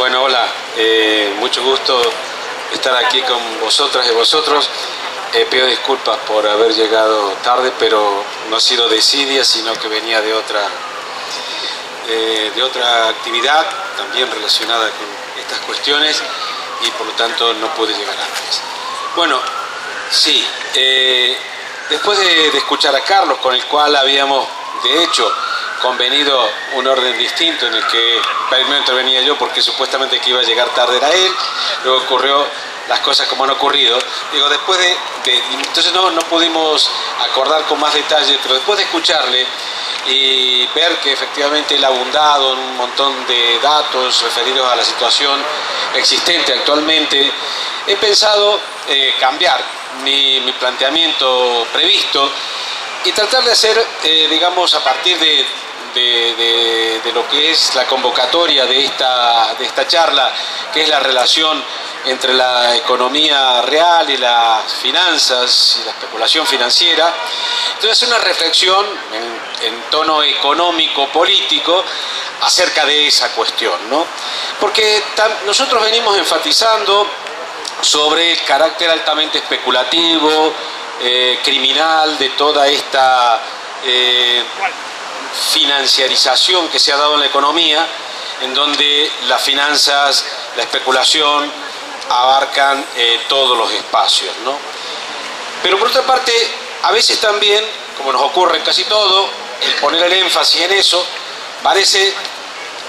Bueno, hola, mucho gusto estar aquí con vosotras y vosotros. Pido disculpas por haber llegado tarde, pero no ha sido desidia, sino que venía de otra actividad también relacionada con estas cuestiones y por lo tanto no pude llegar antes. Bueno, sí, después de escuchar a Carlos, con el cual habíamos de hecho convenido un orden distinto en el que primero intervenía yo porque supuestamente que iba a llegar tarde era él, luego ocurrió las cosas como han ocurrido. Digo, después entonces no pudimos acordar con más detalle, pero después de escucharle y ver que efectivamente él ha abundado en un montón de datos referidos a la situación existente actualmente, he pensado cambiar mi planteamiento previsto y tratar de hacer, digamos, a partir de lo que es la convocatoria de esta charla, que es la relación entre la economía real y las finanzas y la especulación financiera. Entonces, una reflexión en tono económico-político acerca de esa cuestión, ¿no? Porque nosotros venimos enfatizando sobre el carácter altamente especulativo, criminal de toda esta financiarización que se ha dado en la economía, en donde las finanzas, la especulación abarcan todos los espacios, ¿no? Pero por otra parte, a veces también, como nos ocurre en casi todo, el poner el énfasis en eso parece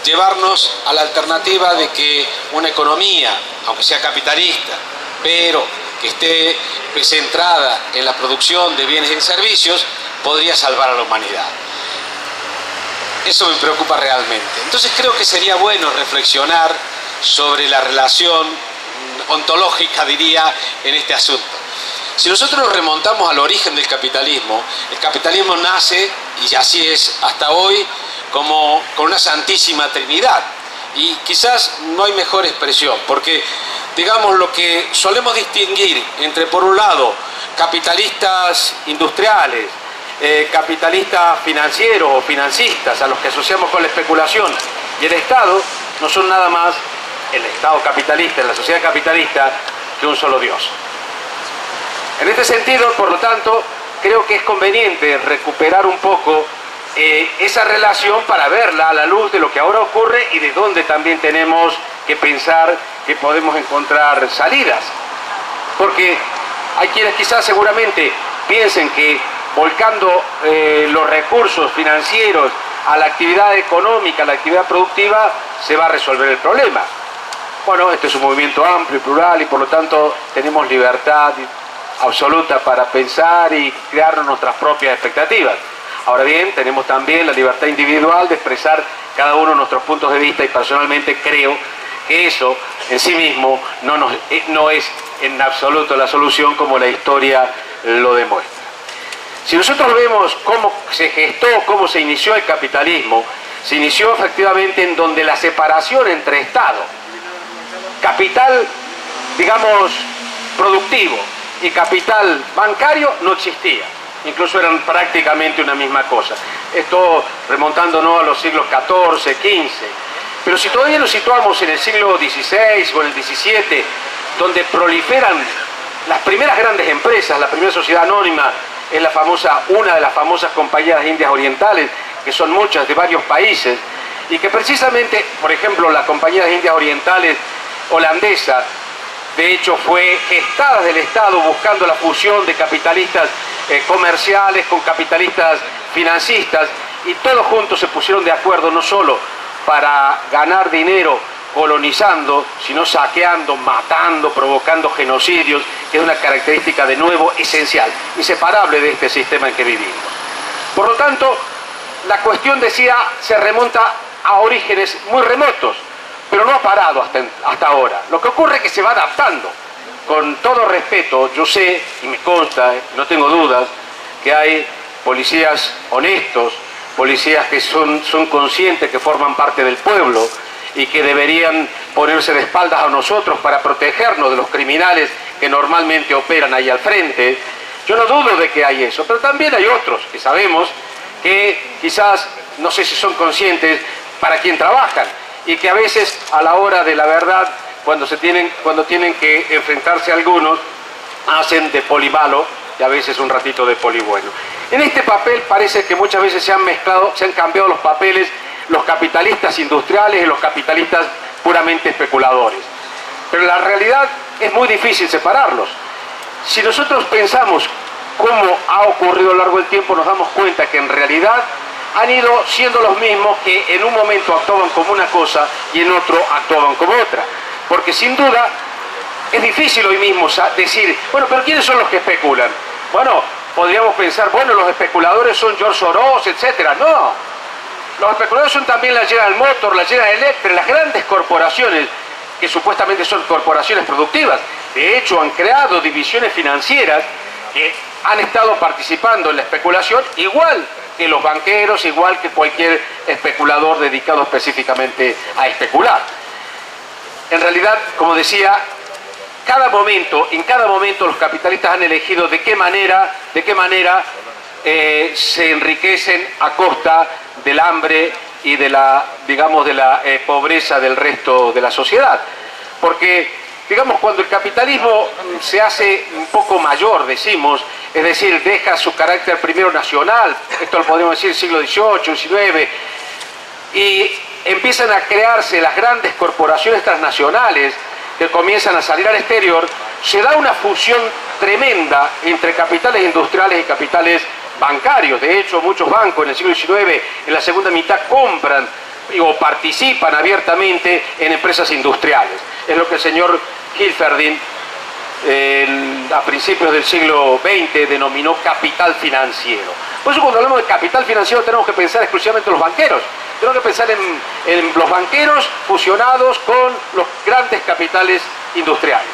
llevarnos a la alternativa de que una economía, aunque sea capitalista, pero que esté centrada en la producción de bienes y servicios, podría salvar a la humanidad. Eso me preocupa realmente. Entonces creo que sería bueno reflexionar sobre la relación ontológica, diría, en este asunto. Si nosotros nos remontamos al origen del capitalismo, el capitalismo nace, y así es hasta hoy, como con una santísima trinidad. Y quizás no hay mejor expresión, porque, digamos, lo que solemos distinguir entre, por un lado, capitalistas industriales, capitalistas financieros o financistas, a los que asociamos con la especulación, y el Estado, no son nada más el Estado capitalista, la sociedad capitalista, que un solo Dios. En este sentido, por lo tanto, creo que es conveniente recuperar un poco esa relación para verla a la luz de lo que ahora ocurre y de dónde también tenemos que pensar que podemos encontrar salidas. Porque hay quienes quizás seguramente piensen que volcando los recursos financieros a la actividad económica, a la actividad productiva, se va a resolver el problema. Bueno, este es un movimiento amplio y plural y por lo tanto tenemos libertad absoluta para pensar y crearnos nuestras propias expectativas. Ahora bien, tenemos también la libertad individual de expresar cada uno nuestros puntos de vista y personalmente creo que eso en sí mismo no es en absoluto la solución como la historia lo demuestra. Si nosotros vemos cómo se gestó, cómo se inició el capitalismo, se inició efectivamente en donde la separación entre Estado, capital, digamos, productivo y capital bancario no existía. Incluso eran prácticamente una misma cosa. Esto remontándonos a los siglos XIV, XV. Pero si todavía nos situamos en el siglo XVI o en el XVII, donde proliferan las primeras grandes empresas, la primera sociedad anónima es una de las famosas compañías indias orientales, que son muchas de varios países, y que precisamente, por ejemplo, la compañía de indias orientales holandesa, de hecho fue gestada del Estado buscando la fusión de capitalistas comerciales con capitalistas financistas, y todos juntos se pusieron de acuerdo no solo para ganar dinero colonizando, sino saqueando, matando, provocando genocidios, que es una característica de nuevo esencial, inseparable de este sistema en que vivimos. Por lo tanto, la cuestión, decía, se remonta a orígenes muy remotos, pero no ha parado hasta ahora. Lo que ocurre es que se va adaptando. Con todo respeto, yo sé, y me consta, no tengo dudas, que hay policías honestos, policías que son conscientes que forman parte del pueblo y que deberían ponerse de espaldas a nosotros para protegernos de los criminales que normalmente operan ahí al frente. Yo no dudo de que hay eso, pero también hay otros que sabemos que quizás, no sé si son conscientes para quién trabajan y que a veces a la hora de la verdad, cuando tienen que enfrentarse a algunos, hacen de poli malo y a veces un ratito de poli bueno. En este papel parece que muchas veces se han cambiado los papeles, los capitalistas industriales y los capitalistas puramente especuladores. Pero la realidad es muy difícil separarlos. Si nosotros pensamos cómo ha ocurrido a lo largo del tiempo, nos damos cuenta que en realidad han ido siendo los mismos que en un momento actuaban como una cosa y en otro actuaban como otra. Porque sin duda es difícil hoy mismo decir, bueno, pero ¿quiénes son los que especulan? Bueno, podríamos pensar, bueno, los especuladores son George Soros, etcétera. No, los especuladores son también la General Motors, la General Electric, las grandes corporaciones que supuestamente son corporaciones productivas. De hecho, han creado divisiones financieras que han estado participando en la especulación, igual que los banqueros, igual que cualquier especulador dedicado específicamente a especular. En realidad, como decía, en cada momento los capitalistas han elegido de qué manera se enriquecen a costa del hambre y de la, digamos, de la pobreza del resto de la sociedad. Porque, digamos, cuando el capitalismo se hace un poco mayor, decimos, es decir, deja su carácter primero nacional, esto lo podemos decir siglo XVIII, XIX, y empiezan a crearse las grandes corporaciones transnacionales que comienzan a salir al exterior, se da una fusión tremenda entre capitales industriales y capitales bancarios. De hecho, muchos bancos en el siglo XIX, en la segunda mitad, compran o participan abiertamente en empresas industriales. Es lo que el señor Hilferding a principios del siglo XX denominó capital financiero. Por eso cuando hablamos de capital financiero tenemos que pensar exclusivamente en los banqueros. Tenemos que pensar en los banqueros fusionados con los grandes capitales industriales.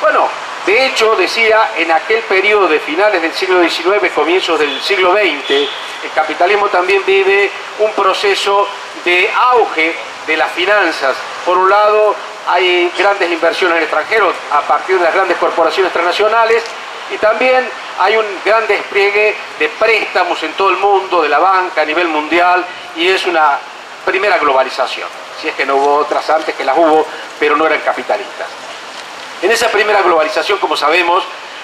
Bueno, de hecho, decía, en aquel periodo de finales del siglo XIX, comienzos del siglo XX, el capitalismo también vive un proceso de auge de las finanzas. Por un lado, hay grandes inversiones en el extranjero a partir de las grandes corporaciones transnacionales y también hay un gran despliegue de préstamos en todo el mundo, de la banca a nivel mundial, y es una primera globalización. Si es que no hubo otras antes, que las hubo, pero no eran capitalistas. En esa primera globalización, como sabemos,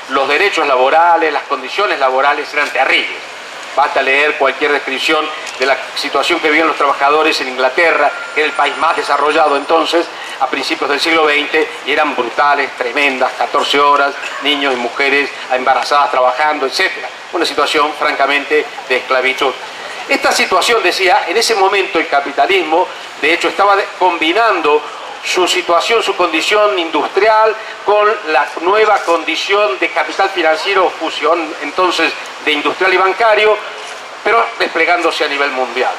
los derechos laborales, las condiciones laborales eran terribles. Basta leer cualquier descripción de la situación que vivían los trabajadores en Inglaterra, que era el país más desarrollado entonces, a principios del siglo XX, y eran brutales, tremendas, 14 horas, niños y mujeres embarazadas trabajando, etc. Una situación francamente de esclavitud. Esta situación, decía, en ese momento el capitalismo, de hecho, estaba combinando su situación, su condición industrial con la nueva condición de capital financiero, fusión entonces de industrial y bancario, pero desplegándose a nivel mundial.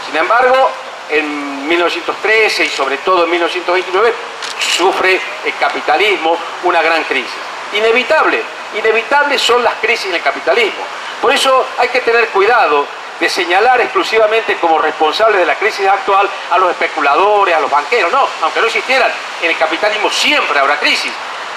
Sin embargo, en 1913 y sobre todo en 1929 sufre el capitalismo una gran crisis. Inevitables son las crisis en el capitalismo. Por eso hay que tener cuidado de señalar exclusivamente como responsables de la crisis actual a los especuladores, a los banqueros. No, aunque no existieran, en el capitalismo siempre habrá crisis.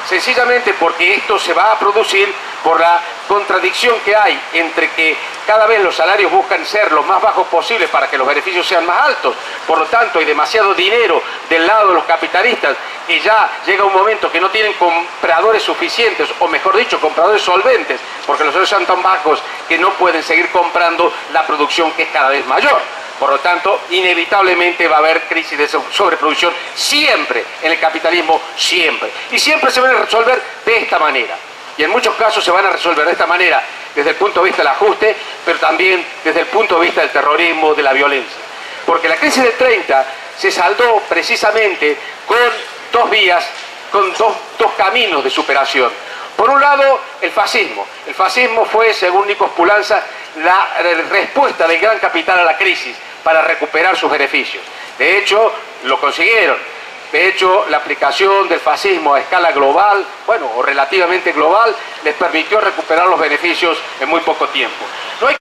Sencillamente porque esto se va a producir por la contradicción que hay entre que cada vez los salarios buscan ser los más bajos posibles para que los beneficios sean más altos. Por lo tanto, hay demasiado dinero del lado de los capitalistas que ya llega un momento que no tienen compradores suficientes, o mejor dicho, compradores solventes, porque los salarios son tan bajos que no pueden seguir comprando la producción que es cada vez mayor. Por lo tanto, inevitablemente va a haber crisis de sobreproducción siempre, en el capitalismo siempre. Y siempre se van a resolver de esta manera. Y en muchos casos se van a resolver de esta manera, desde el punto de vista del ajuste, pero también desde el punto de vista del terrorismo, de la violencia. Porque la crisis del 30 se saldó precisamente con dos vías, con dos caminos de superación. Por un lado, el fascismo. El fascismo fue, según Nikos Poulantzas, la respuesta del gran capital a la crisis para recuperar sus beneficios. De hecho, lo consiguieron. De hecho, la aplicación del fascismo a escala global, bueno, o relativamente global, les permitió recuperar los beneficios en muy poco tiempo. No hay